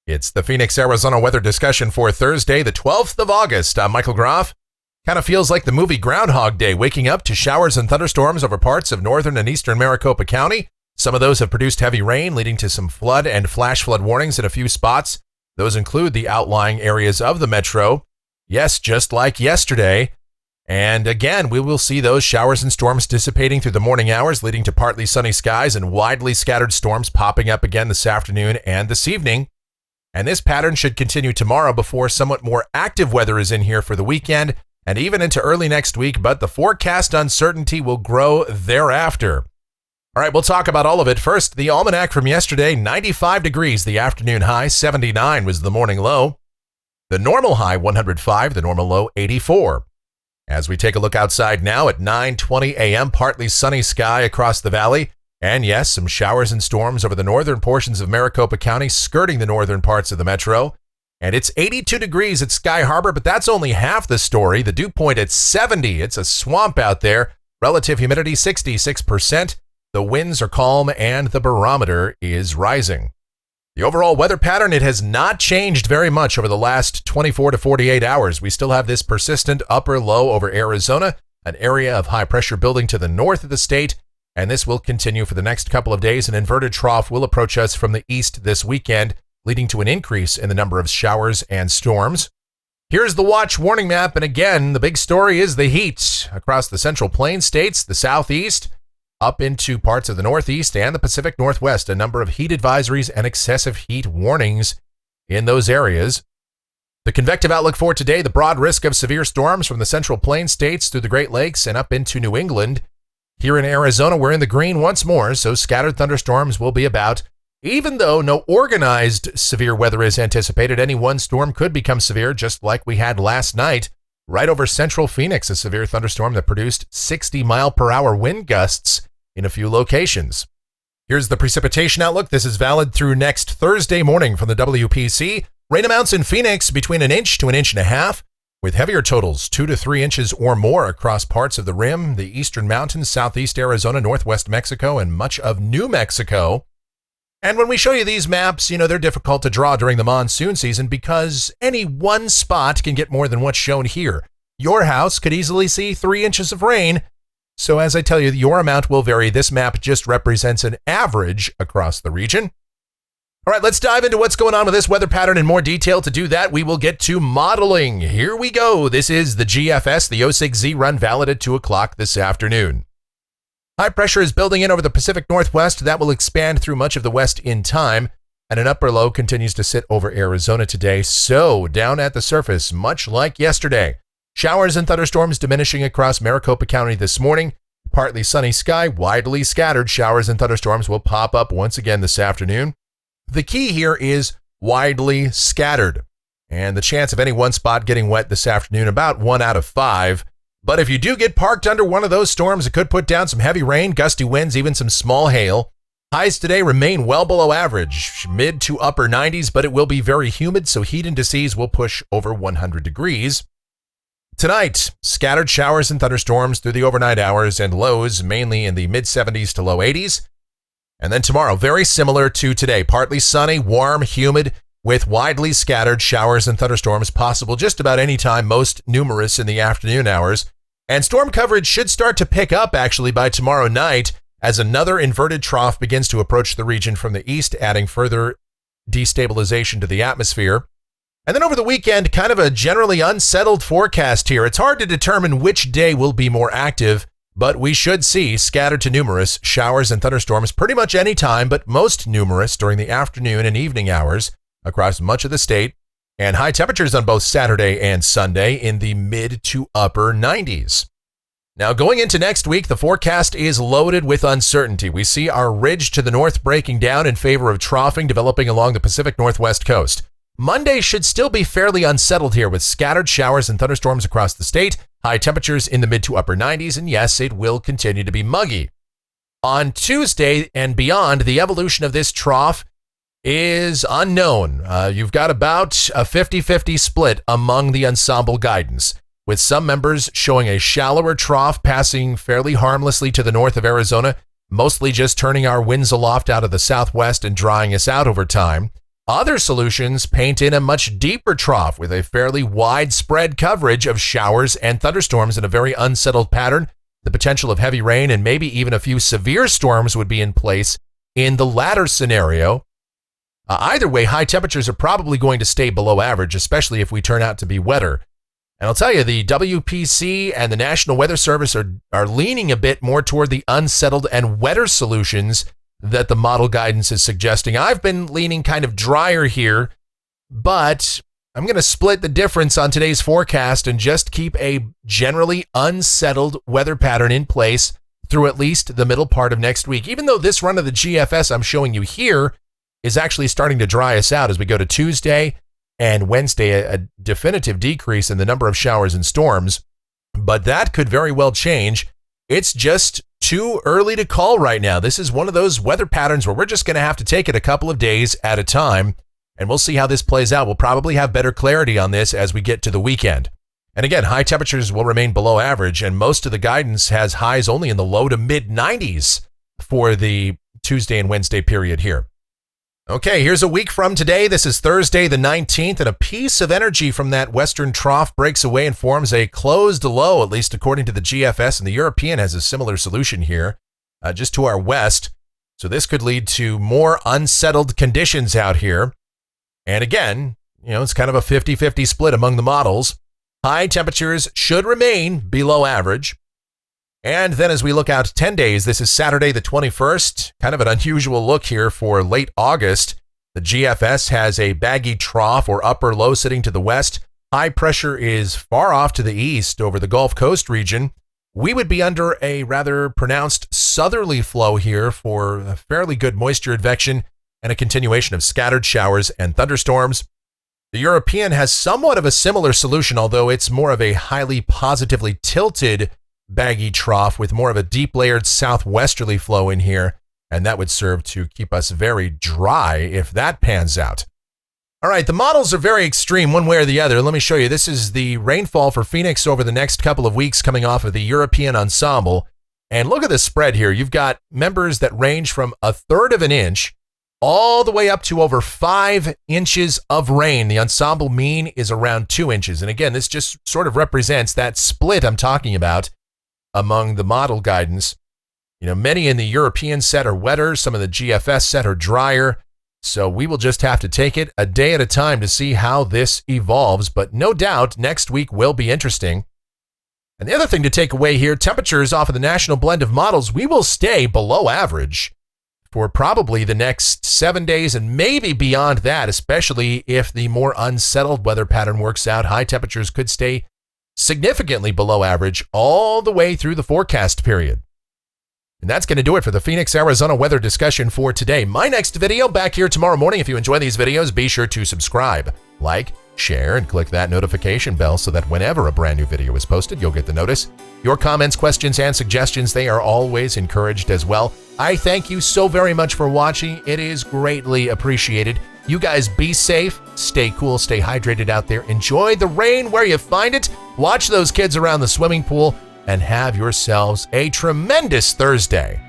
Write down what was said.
It's the Phoenix, Arizona weather discussion for Thursday, the 12th of August. I'm Michael Groff. Kind of feels like the movie Groundhog Day, waking up to showers and thunderstorms over parts of northern and eastern Maricopa County. Some of those have produced heavy rain, leading to some flood and flash flood warnings in a few spots. Those include the outlying areas of the metro. Yes, just like yesterday. And again, we will see those showers and storms dissipating through the morning hours, leading to partly sunny skies and widely scattered storms popping up again this afternoon and this evening. And this pattern should continue tomorrow before somewhat more active weather is in here for the weekend and even into early next week, but the forecast uncertainty will grow thereafter. All right, we'll talk about all of it. First, the almanac from yesterday, 95 degrees, the afternoon high, 79 was the morning low. The normal high, 105, the normal low, 84. As we take a look outside now at 9:20 a.m., partly sunny sky across the valley. And yes, some showers and storms over the northern portions of Maricopa County, skirting the northern parts of the metro. And it's 82 degrees at Sky Harbor, but that's only half the story. The dew point at 70. It's a swamp out there. Relative humidity 66%. The winds are calm and the barometer is rising. The overall weather pattern, it has not changed very much over the last 24 to 48 hours. We still have this persistent upper low over Arizona, an area of high pressure building to the north of the state. And this will continue for the next couple of days. An inverted trough will approach us from the east this weekend, leading to an increase in the number of showers and storms. Here's the watch warning map. And again, the big story is the heat across the Central Plains states, the southeast, up into parts of the northeast and the Pacific Northwest. A number of heat advisories and excessive heat warnings in those areas. The convective outlook for today, the broad risk of severe storms from the Central Plains states through the Great Lakes and up into New England. Here in Arizona, we're in the green once more, so scattered thunderstorms will be about. Even though no organized severe weather is anticipated, any one storm could become severe, just like we had last night, right over central Phoenix, a severe thunderstorm that produced 60-mile-per-hour wind gusts in a few locations. Here's the precipitation outlook. This is valid through next Thursday morning from the WPC. Rain amounts in Phoenix between an inch to an inch and a half, with heavier totals 2 to 3 inches or more across parts of the rim, the eastern mountains, southeast Arizona, northwest Mexico, and much of New Mexico. And when we show you these maps, they're difficult to draw during the monsoon season because any one spot can get more than what's shown here. Your house could easily see 3 inches of rain. So as I tell you, your amount will vary. This map just represents an average across the region. All right, let's dive into what's going on with this weather pattern in more detail. To do that, we will get to modeling. Here we go. This is the GFS, the O6Z run, valid at 2 o'clock this afternoon. High pressure is building in over the Pacific Northwest. That will expand through much of the west in time, and an upper low continues to sit over Arizona today. So, down at the surface, much like yesterday, showers and thunderstorms diminishing across Maricopa County this morning. Partly sunny sky, widely scattered showers and thunderstorms will pop up once again this afternoon. The key here is widely scattered, and the chance of any one spot getting wet this afternoon, about 1 out of 5. But if you do get parked under one of those storms, it could put down some heavy rain, gusty winds, even some small hail. Highs today remain well below average, mid to upper 90s, but it will be very humid, so heat indices will push over 100 degrees. Tonight, scattered showers and thunderstorms through the overnight hours and lows mainly in the mid-70s to low 80s. And then tomorrow, very similar to today, partly sunny, warm, humid, with widely scattered showers and thunderstorms possible just about any time, most numerous in the afternoon hours. And storm coverage should start to pick up actually by tomorrow night as another inverted trough begins to approach the region from the east, adding further destabilization to the atmosphere. And then over the weekend, kind of a generally unsettled forecast here. It's hard to determine which day will be more active, but we should see scattered to numerous showers and thunderstorms pretty much any time, but most numerous during the afternoon and evening hours across much of the state, and high temperatures on both Saturday and Sunday in the mid to upper 90s. Now, going into next week, the forecast is loaded with uncertainty. We see our ridge to the north breaking down in favor of troughing developing along the Pacific Northwest coast. Monday should still be fairly unsettled here with scattered showers and thunderstorms across the state, high temperatures in the mid to upper 90s, and yes, it will continue to be muggy. On Tuesday and beyond, the evolution of this trough is unknown. You've got about a 50-50 split among the ensemble guidance, with some members showing a shallower trough passing fairly harmlessly to the north of Arizona, mostly just turning our winds aloft out of the southwest and drying us out over time. Other solutions paint in a much deeper trough with a fairly widespread coverage of showers and thunderstorms in a very unsettled pattern. The potential of heavy rain and maybe even a few severe storms would be in place in the latter scenario. Either way, high temperatures are probably going to stay below average, especially if we turn out to be wetter. And I'll tell you, the WPC and the National Weather Service are leaning a bit more toward the unsettled and wetter solutions that the model guidance is suggesting. I've been leaning kind of drier here, but I'm going to split the difference on today's forecast and just keep a generally unsettled weather pattern in place through at least the middle part of next week. Even though this run of the GFS I'm showing you here is actually starting to dry us out as we go to Tuesday and Wednesday, a definitive decrease in the number of showers and storms, but that could very well change. It's just too early to call right now. This is one of those weather patterns where we're just going to have to take it a couple of days at a time, and we'll see how this plays out. We'll probably have better clarity on this as we get to the weekend. And again, high temperatures will remain below average, and most of the guidance has highs only in the low to mid 90s for the Tuesday and Wednesday period here. Okay, here's a week from today. This is Thursday the 19th, and a piece of energy from that western trough breaks away and forms a closed low, at least according to the GFS, and the European has a similar solution here, just to our west. So this could lead to more unsettled conditions out here. And again, it's kind of a 50-50 split among the models. High temperatures should remain below average. And then as we look out 10 days, this is Saturday the 21st, kind of an unusual look here for late August. The GFS has a baggy trough or upper low sitting to the west. High pressure is far off to the east over the Gulf Coast region. We would be under a rather pronounced southerly flow here for a fairly good moisture advection and a continuation of scattered showers and thunderstorms. The European has somewhat of a similar solution, although it's more of a highly positively tilted baggy trough with more of a deep layered southwesterly flow in here, and that would serve to keep us very dry if that pans out. All right, the models are very extreme one way or the other. Let me show you. This is the rainfall for Phoenix over the next couple of weeks coming off of the European ensemble. And look at the spread here. You've got members that range from 1/3 of an inch all the way up to over 5 inches of rain. The ensemble mean is around 2 inches. And again, this just sort of represents that split I'm talking about among the model guidance. Many in the European set are wetter. Some of the GFS set are drier. So we will just have to take it a day at a time to see how this evolves. But no doubt next week will be interesting. And the other thing to take away here, temperatures off of the national blend of models, we will stay below average for probably the next 7 days and maybe beyond that, especially if the more unsettled weather pattern works out. High temperatures could stay significantly below average all the way through the forecast period. And that's going to do it for the Phoenix, Arizona weather discussion for today. My next video back here tomorrow morning. If you enjoy these videos, be sure to subscribe, like, share, and click that notification bell so that whenever a brand new video is posted, you'll get the notice. Your comments, questions, and suggestions, they are always encouraged as well. I thank you so very much for watching. It is greatly appreciated. You guys be safe, stay cool, stay hydrated out there. Enjoy the rain where you find it. Watch those kids around the swimming pool and have yourselves a tremendous Thursday.